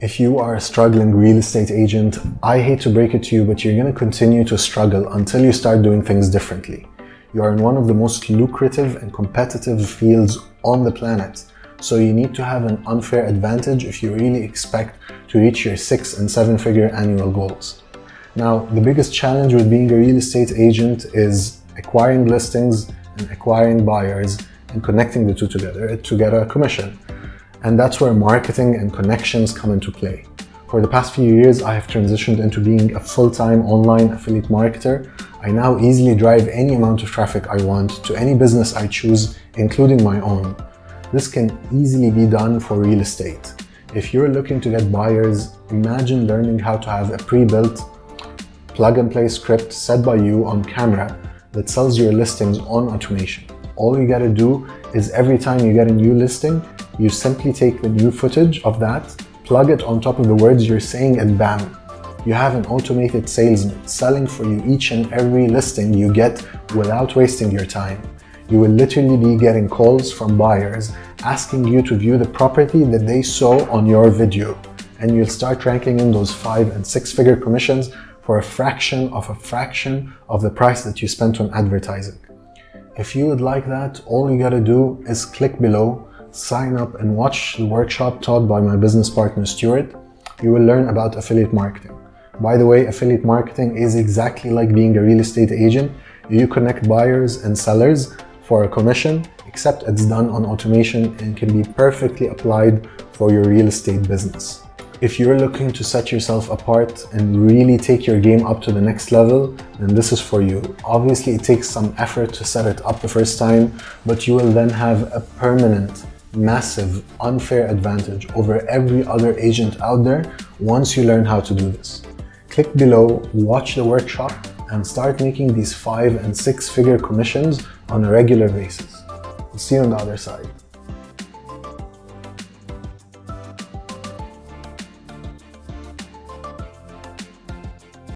If you are a struggling real estate agent, I hate to break it to you, but you're going to continue to struggle until you start doing things differently. You are in one of the most lucrative and competitive fields on the planet, so you need to have an unfair advantage if you really expect to reach your 6- and 7-figure annual goals. Now, the biggest challenge with being a real estate agent is acquiring listings and acquiring buyers and connecting the two together to get a commission. And that's where marketing and connections come into play. For the past few years, I have transitioned into being a full-time online affiliate marketer. I now easily drive any amount of traffic I want to any business I choose, including my own. This can easily be done for real estate. If you're looking to get buyers, imagine learning how to have a pre-built, plug-and-play script set by you on camera that sells your listings on automation. All you gotta do is every time you get a new listing, you simply take the new footage of that, plug it on top of the words you're saying, and bam, you have an automated salesman selling for you each and every listing you get without wasting your time. You will literally be getting calls from buyers asking you to view the property that they saw on your video, and you'll start ranking in those 5- and 6-figure commissions for a fraction of the price that you spent on advertising. If you would like that, all you gotta do is click below, sign up and watch the workshop taught by my business partner Stuart. You will learn about affiliate marketing. By the way, affiliate marketing is exactly like being a real estate agent. You connect buyers and sellers for a commission, except it's done on automation and can be perfectly applied for your real estate business. If you're looking to set yourself apart and really take your game up to the next level, then this is for you. Obviously, it takes some effort to set it up the first time, but you will then have a permanent, massive, unfair advantage over every other agent out there once you learn how to do this. Click below, watch the workshop, and start making these 5- and 6-figure commissions on a regular basis. We'll see you on the other side.